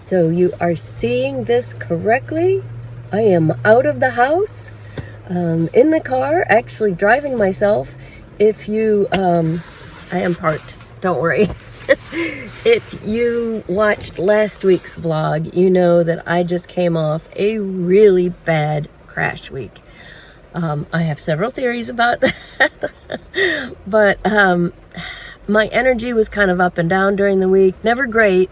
So you are seeing this correctly. I am out of the house, in the car, actually driving myself. If you, I am parked, don't worry. If you watched last week's vlog, you know that I just came off a really bad crash week. I have several theories about that, but my energy was kind of up and down during the week. Never great,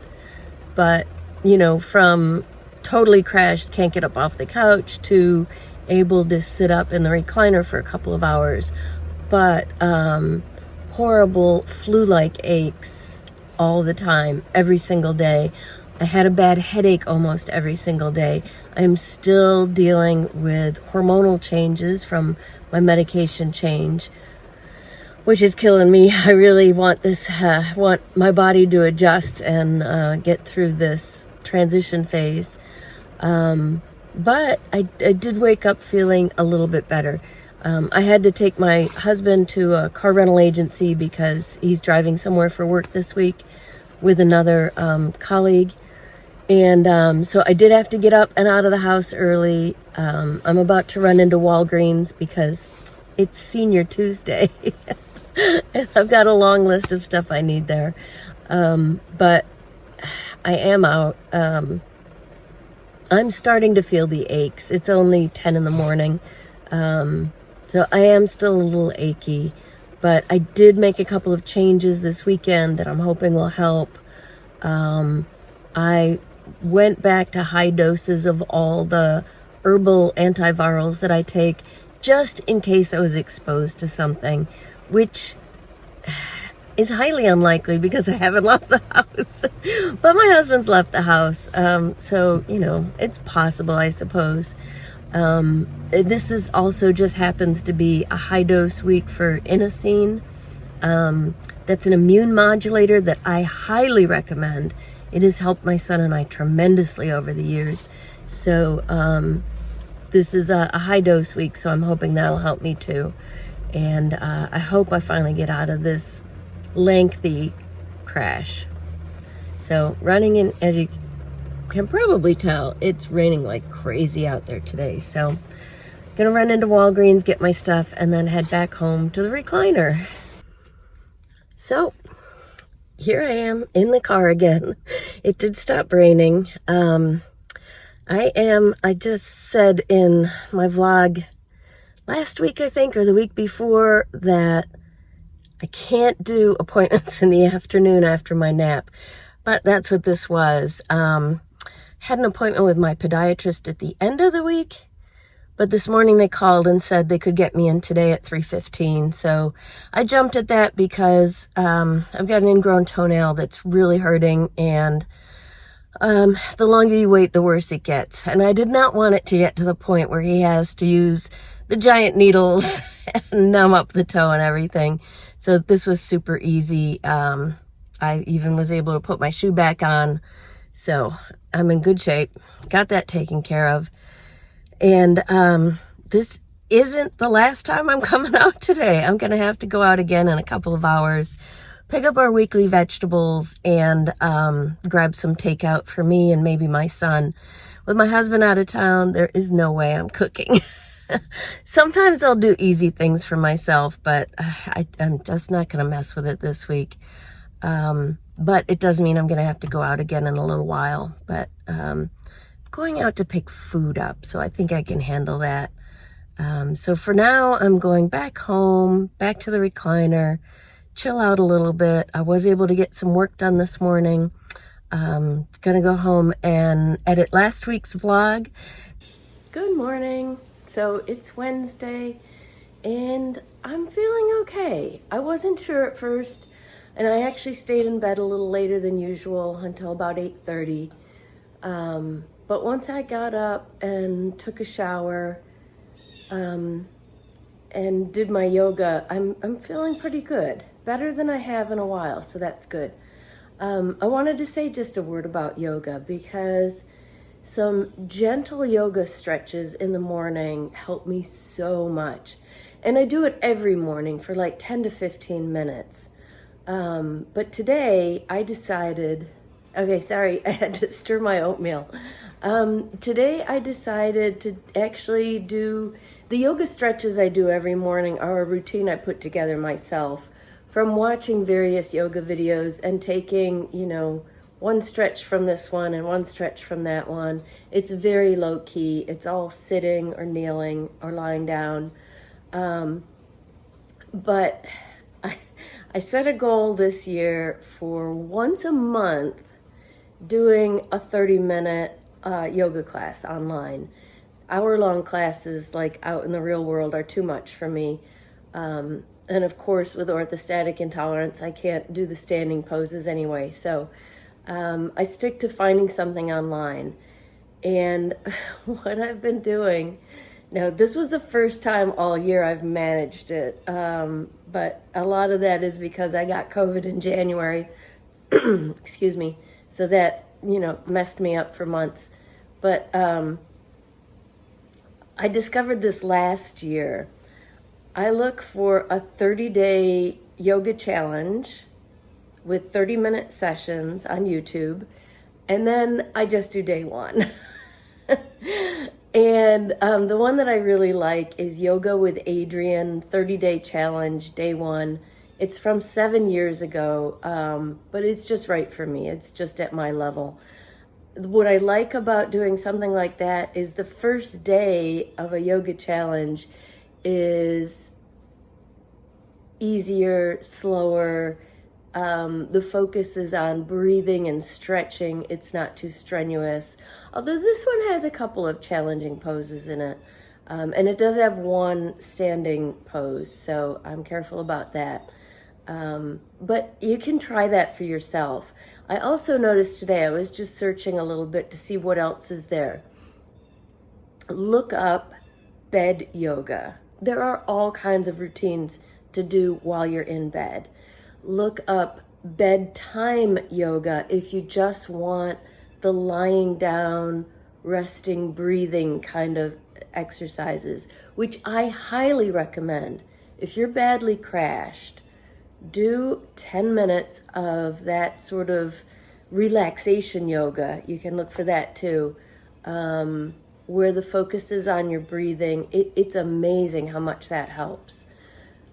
but you know, from totally crashed, can't get up off the couch, to able to sit up in the recliner for a couple of hours. But horrible flu-like aches all the time, every single day. I had a bad headache almost every single day. I'm still dealing with hormonal changes from my medication change, which is killing me. I really want this, want my body to adjust and get through this transition phase. But I did wake up feeling a little bit better. I had to take my husband to a car rental agency because he's driving somewhere for work this week with another colleague. And so I did have to get up and out of the house early. I'm about to run into Walgreens because it's Senior Tuesday. And I've got a long list of stuff I need there. But I am out. I'm starting to feel the aches. It's only 10 in the morning. So I am still a little achy. But I did make a couple of changes this weekend that I'm hoping will help. I went back to high doses of all the herbal antivirals that I take, just in case I was exposed to something, which is highly unlikely because I haven't left the house. But my husband's left the house, so, you know, it's possible, I suppose. This is also just happens to be a high dose week for Inosine. That's an immune modulator that I highly recommend. It has helped my son and I tremendously over the years. So this is a high dose week, so I'm hoping that'll help me too. And I hope I finally get out of this lengthy crash. So running in, as you can probably tell, it's raining like crazy out there today. So gonna run into Walgreens, get my stuff, and then head back home to the recliner. So here I am in the car again. It did stop raining. I just said in my vlog last week, I think, or the week before, that I can't do appointments in the afternoon after my nap. But that's what this was. Had an appointment with my podiatrist at the end of the week, but this morning they called and said they could get me in today at 3:15. So I jumped at that because I've got an ingrown toenail that's really hurting, and the longer you wait, the worse it gets. And I did not want it to get to the point where he has to use the giant needles and numb up the toe and everything. So this was super easy. I even was able to put my shoe back on. So I'm in good shape. Got that taken care of. And this isn't the last time I'm coming out today. I'm going to have to go out again in a couple of hours, pick up our weekly vegetables, and grab some takeout for me and maybe my son. With my husband out of town, there is no way I'm cooking. Sometimes I'll do easy things for myself, but I'm just not going to mess with it this week. But it does mean I'm going to have to go out again in a little while. But going out to pick food up, so I think I can handle that. So for now, I'm going back home, back to the recliner, chill out a little bit. I was able to get some work done this morning. Gonna go home and edit last week's vlog. Good morning. So it's Wednesday and I'm feeling okay. I wasn't sure at first, and I actually stayed in bed a little later than usual until about 8:30. But once I got up and took a shower and did my yoga, I'm feeling pretty good. Better than I have in a while, so that's good. I wanted to say just a word about yoga because some gentle yoga stretches in the morning help me so much. And I do it every morning for like 10 to 15 minutes. But today I decided Okay, sorry, I had to stir my oatmeal. Today I decided to actually do the yoga stretches I do every morning are a routine I put together myself from watching various yoga videos and taking, one stretch from this one and one stretch from that one. It's very low key. It's all sitting or kneeling or lying down. But I set a goal this year for once a month doing a 30-minute yoga class online. Hour-long classes like out in the real world are too much for me. And of course, with orthostatic intolerance, I can't do the standing poses anyway. So I stick to finding something online. And what I've been doing, now this was the first time all year I've managed it. But a lot of that is because I got COVID in January. Excuse me. So that, messed me up for months. But I discovered this last year. I look for a 30-day yoga challenge with 30-minute sessions on YouTube, and then I just do day one. And the one that I really like is Yoga with Adriene 30-day challenge, day one. It's from 7 years ago, but it's just right for me. It's just at my level. What I like about doing something like that is the first day of a yoga challenge is easier, slower. The focus is on breathing and stretching. It's not too strenuous. Although this one has a couple of challenging poses in it. And it does have one standing pose, so I'm careful about that. But you can try that for yourself. I also noticed today, I was just searching a little bit to see what else is there. Look up bed yoga. There are all kinds of routines to do while you're in bed. Look up bedtime yoga if you just want the lying down, resting, breathing kind of exercises, which I highly recommend. If you're badly crashed, do 10 minutes of that sort of relaxation yoga. You can look for that too, where the focus is on your breathing. It's amazing how much that helps.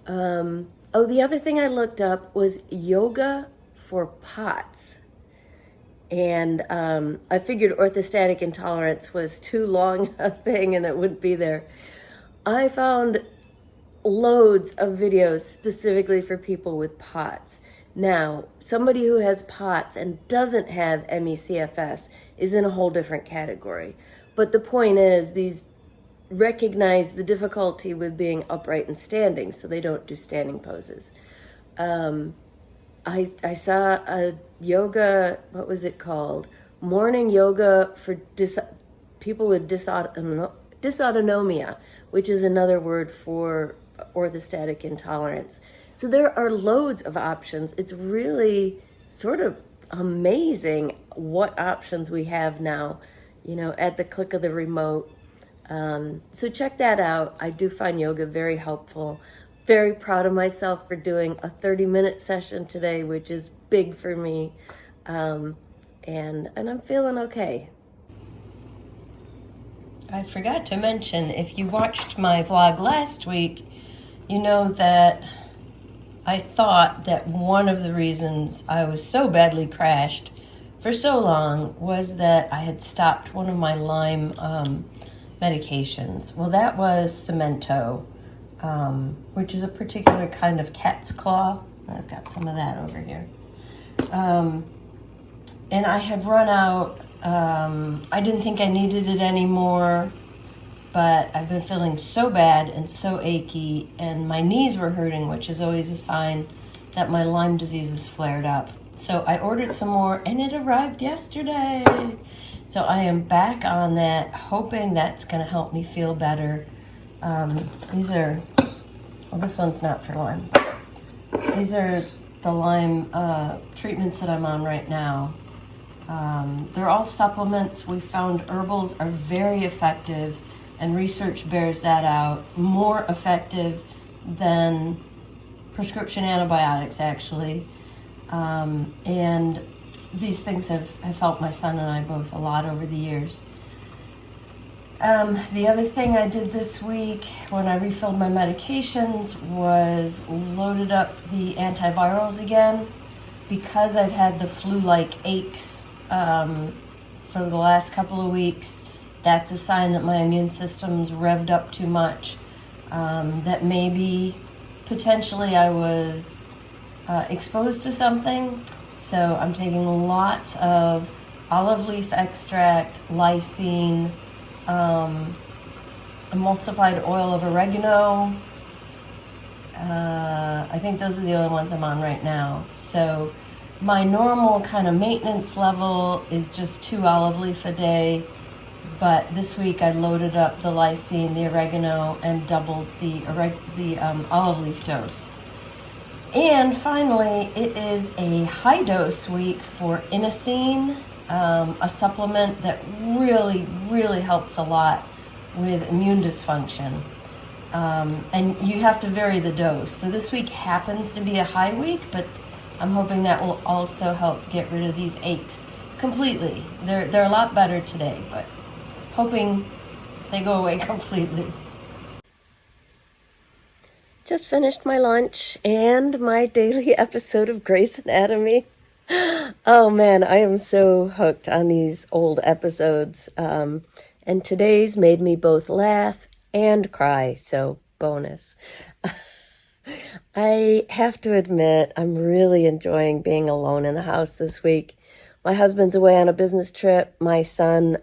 The other thing I looked up was yoga for POTS. And I figured orthostatic intolerance was too long a thing and it wouldn't be there. I found loads of videos specifically for people with POTS. Now, somebody who has POTS and doesn't have ME/CFS is in a whole different category. But the point is, these recognize the difficulty with being upright and standing, so they don't do standing poses. I saw a yoga, what was it called? Morning yoga for people with dysautonomia, which is another word for orthostatic intolerance. So there are loads of options. It's really sort of amazing what options we have now, at the click of the remote. So check that out. I do find yoga very helpful. Very proud of myself for doing a 30-minute session today, which is big for me. And I'm feeling okay. I forgot to mention, if you watched my vlog last week, you know that I thought that one of the reasons I was so badly crashed for so long was that I had stopped one of my Lyme medications. Well, that was Cemento, which is a particular kind of cat's claw. I've got some of that over here. And I had run out. I didn't think I needed it anymore, but I've been feeling so bad and so achy, and my knees were hurting, which is always a sign that my Lyme disease is flared up. So I ordered some more, and it arrived yesterday. So I am back on that, hoping that's going to help me feel better. These are, well, this one's not for Lyme. These are the Lyme treatments that I'm on right now. They're all supplements. We found herbals are very effective, and research bears that out. More effective than prescription antibiotics, actually. And these things have helped my son and I both a lot over the years. The other thing I did this week when I refilled my medications was loaded up the antivirals again. Because I've had the flu-like aches for the last couple of weeks, that's a sign that my immune system's revved up too much. That maybe potentially I was exposed to something. So I'm taking lots of olive leaf extract, lysine, emulsified oil of oregano. I think those are the only ones I'm on right now. So my normal kind of maintenance level is just 2 olive leaf a day. But this week I loaded up the lysine, the oregano, and doubled the olive leaf dose. And finally, it is a high dose week for Inosine, a supplement that really, really helps a lot with immune dysfunction. And you have to vary the dose. So this week happens to be a high week, but I'm hoping that will also help get rid of these aches completely. They're a lot better today, but hoping they go away completely. Just finished my lunch and my daily episode of Grey's Anatomy. Oh man, I am so hooked on these old episodes. And today's made me both laugh and cry, so bonus. I have to admit, I'm really enjoying being alone in the house this week. My husband's away on a business trip. My son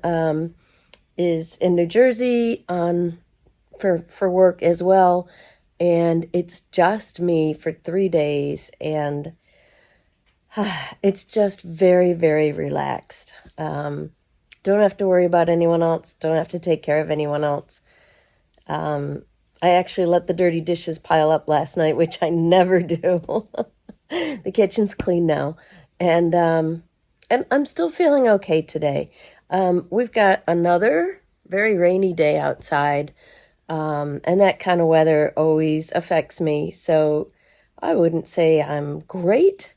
is in New Jersey for work as well. And it's just me for 3 days, and it's just very, very relaxed. Don't have to worry about anyone else. Don't have to take care of anyone else. I actually let the dirty dishes pile up last night, which I never do. The kitchen's clean now. And I'm still feeling okay today. We've got another very rainy day outside. And that kind of weather always affects me. So I wouldn't say I'm great,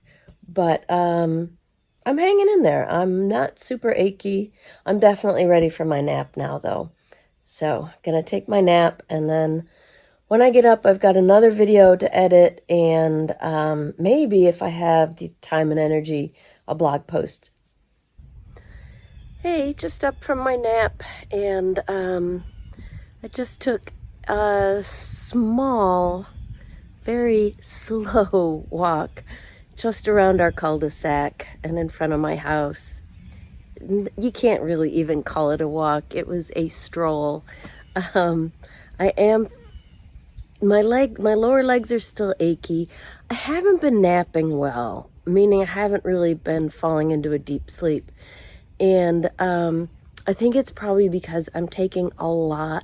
but I'm hanging in there. I'm not super achy. I'm definitely ready for my nap now, though. So I'm going to take my nap, and then when I get up, I've got another video to edit, and maybe if I have the time and energy, a blog post. Hey, just up from my nap, and I just took a small, very slow walk just around our cul-de-sac and in front of my house. You can't really even call it a walk. It was a stroll. My lower legs are still achy. I haven't been napping well, meaning I haven't really been falling into a deep sleep. And I think it's probably because I'm taking a lot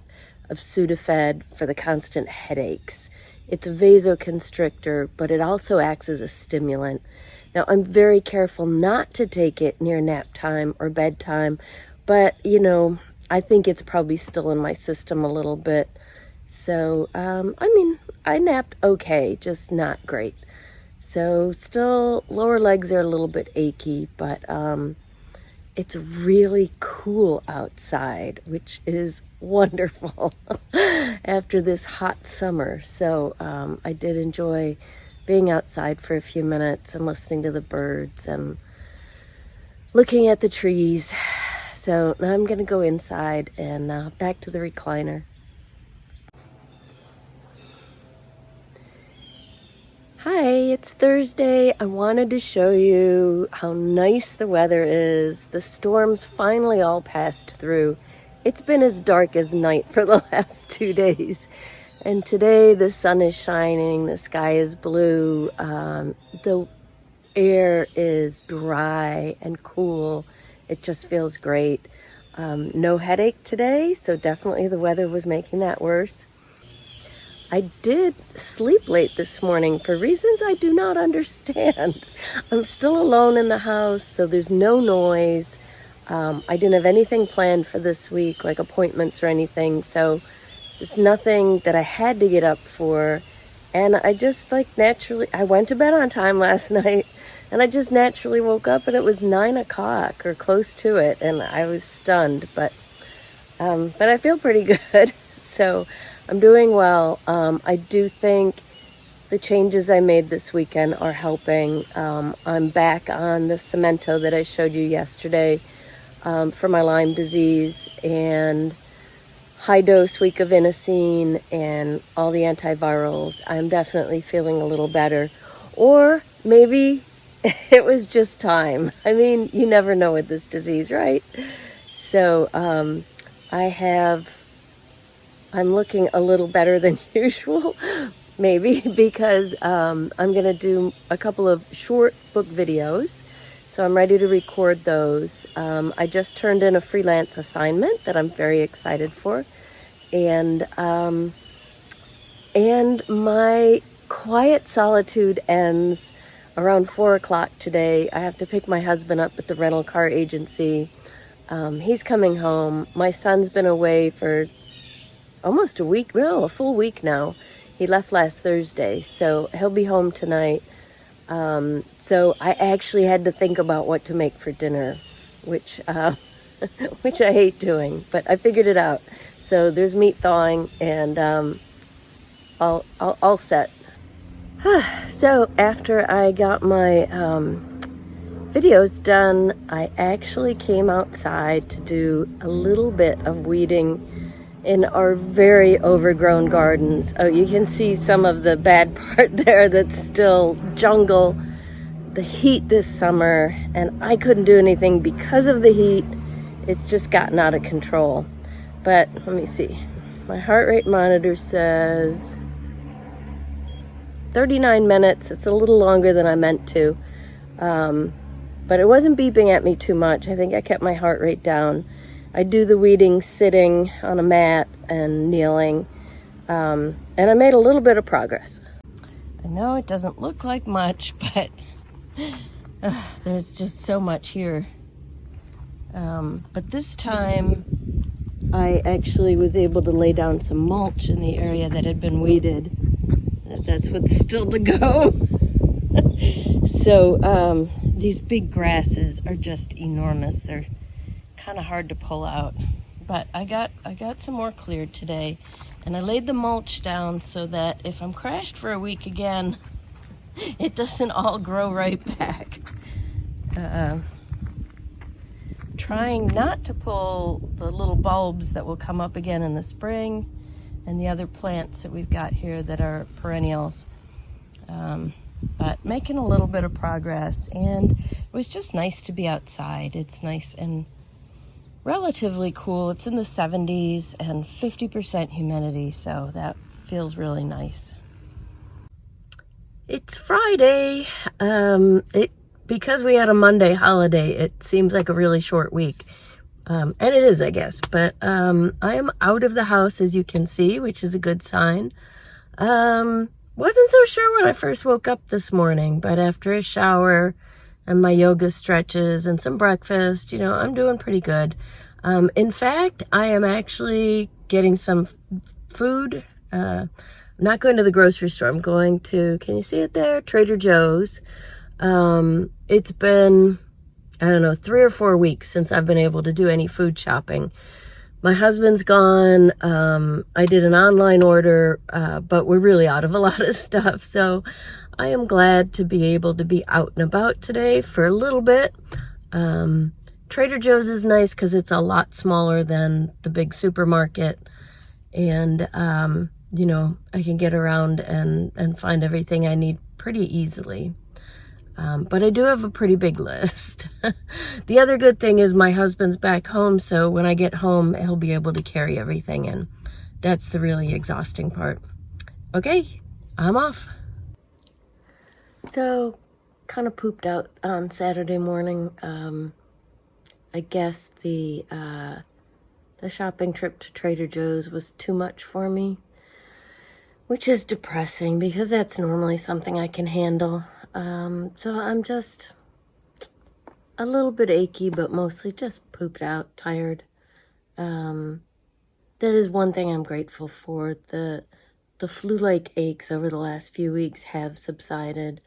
of Sudafed for the constant headaches. It's a vasoconstrictor, but it also acts as a stimulant. Now, I'm very careful not to take it near nap time or bedtime, but, I think it's probably still in my system a little bit. So, I napped okay, just not great. So, still, lower legs are a little bit achy, but it's really cool outside, which is wonderful after this hot summer. So I did enjoy being outside for a few minutes and listening to the birds and looking at the trees. So now I'm going to go inside and back to the recliner. Hi, it's Thursday. I wanted to show you how nice the weather is. The storms finally all passed through. It's been as dark as night for the last 2 days. And today the sun is shining, the sky is blue, the air is dry and cool. It just feels great. No headache today, so definitely the weather was making that worse. I did sleep late this morning for reasons I do not understand. I'm still alone in the house, so there's no noise. I didn't have anything planned for this week, like appointments or anything, so there's nothing that I had to get up for. And I just naturally, I went to bed on time last night, And I just naturally woke up and it was 9 o'clock or close to it, and I was stunned, but I feel pretty good. So I'm doing well. I do think the changes I made this weekend are helping. I'm back on the Cemento that I showed you yesterday for my Lyme disease, and high dose week of Inosine and all the antivirals. I'm definitely feeling a little better. Or maybe it was just time. I mean, you never know with this disease, right? So I'm looking a little better than usual, maybe, because I'm going to do a couple of short book videos. So I'm ready to record those. I just turned in a freelance assignment that I'm very excited for. And my quiet solitude ends around 4 o'clock today. I have to pick my husband up at the rental car agency. He's coming home. My son's been away for almost a week, no, a full week now. He left last Thursday, so he'll be home tonight. So I actually had to think about what to make for dinner, which which I hate doing, but I figured it out. So there's meat thawing, and all set. So after I got my videos done, I actually came outside to do a little bit of weeding in our very overgrown gardens. Oh, you can see some of the bad part there that's still jungle. The heat this summer, and I couldn't do anything because of the heat. It's just gotten out of control. But let me see. My heart rate monitor says 39 minutes. It's a little longer than I meant to. But it wasn't beeping at me too much. I think I kept my heart rate down. I do the weeding sitting on a mat and kneeling. And I made a little bit of progress. I know it doesn't look like much, but there's just so much here. But this time I actually was able to lay down some mulch in the area that had been weeded. That's what's still to go. So these big grasses are just enormous. They're kind of hard to pull out. But I got some more cleared today, and I laid the mulch down so that if I'm crashed for a week again, it doesn't all grow right back. Trying not to pull the little bulbs that will come up again in the spring, and the other plants that we've got here that are perennials. But making a little bit of progress, and it was just nice to be outside. It's nice and relatively cool. It's in the 70s and 50% humidity, so that feels really nice. It's Friday. Because we had a Monday holiday, it seems like a really short week. And it is, I guess. But I am out of the house, as you can see, which is a good sign. Wasn't so sure when I first woke up this morning, but after a shower and my yoga stretches and some breakfast, I'm doing pretty good. In fact, I am actually getting some food. I'm not going to the grocery store. I'm going to, can you see it there? Trader Joe's. It's been, I don't know, 3 or 4 weeks since I've been able to do any food shopping. My husband's gone. I did an online order, but we're really out of a lot of stuff. So I am glad to be able to be out and about today for a little bit. Trader Joe's is nice because it's a lot smaller than the big supermarket. And, I can get around and find everything I need pretty easily. But I do have a pretty big list. The other good thing is my husband's back home, so when I get home, he'll be able to carry everything in. That's the really exhausting part. Okay, I'm off. So, kind of pooped out on Saturday morning. I guess the shopping trip to Trader Joe's was too much for me, which is depressing because that's normally something I can handle. So I'm just a little bit achy, but mostly just pooped out, tired. That is one thing I'm grateful for. The flu-like aches over the last few weeks have subsided.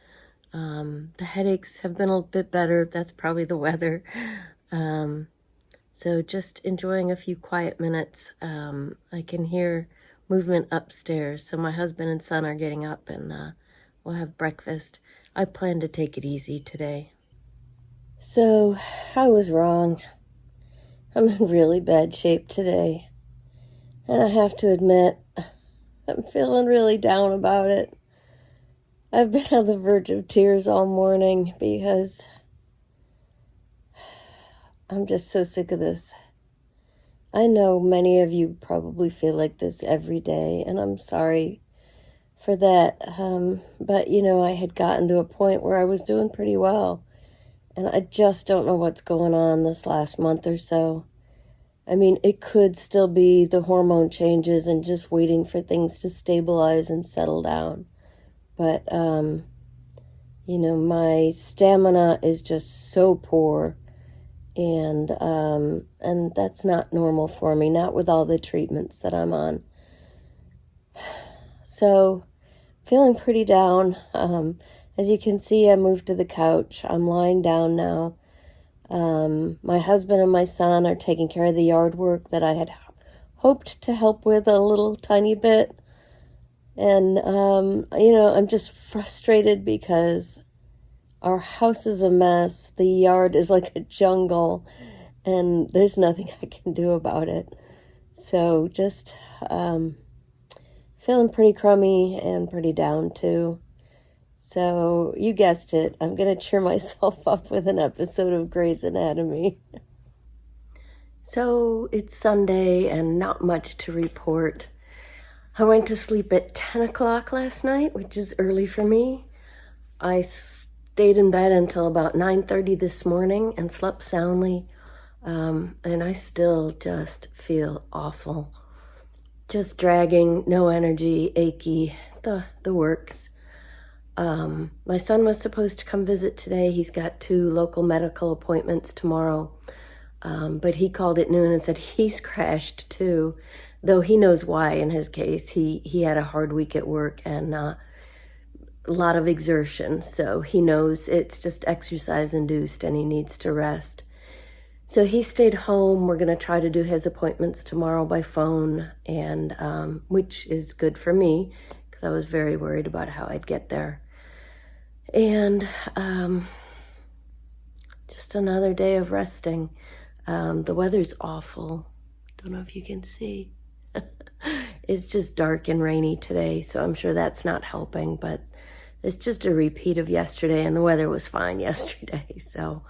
The headaches have been a bit better. That's probably the weather. So just enjoying a few quiet minutes. I can hear movement upstairs. So my husband and son are getting up and we'll have breakfast. I plan to take it easy today. So I was wrong. I'm in really bad shape today. And I have to admit, I'm feeling really down about it. I've been on the verge of tears all morning because I'm just so sick of this. I know many of you probably feel like this every day, and I'm sorry for that. But, I had gotten to a point where I was doing pretty well, and I just don't know what's going on this last month or so. I mean, it could still be the hormone changes and just waiting for things to stabilize and settle down. But, my stamina is just so poor. And that's not normal for me, not with all the treatments that I'm on. So, feeling pretty down. As you can see, I moved to the couch. I'm lying down now. My husband and my son are taking care of the yard work that I had hoped to help with a little tiny bit. And, I'm just frustrated because our house is a mess. The yard is like a jungle, and there's nothing I can do about it. So just feeling pretty crummy and pretty down too. So you guessed it, I'm going to cheer myself up with an episode of Grey's Anatomy. So it's Sunday and not much to report. I went to sleep at 10 o'clock last night, which is early for me. I stayed in bed until about 9:30 this morning and slept soundly. And I still just feel awful. Just dragging, no energy, achy, the works. My son was supposed to come visit today. He's got 2 local medical appointments tomorrow. But he called at noon and said he's crashed too, though he knows why in his case. He had a hard week at work and a lot of exertion. So he knows it's just exercise induced and he needs to rest. So he stayed home. We're going to try to do his appointments tomorrow by phone, and which is good for me because I was very worried about how I'd get there. And just another day of resting. The weather's awful. Don't know if you can see. It's just dark and rainy today, so I'm sure that's not helping, but it's just a repeat of yesterday, and the weather was fine yesterday. So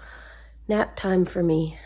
nap time for me.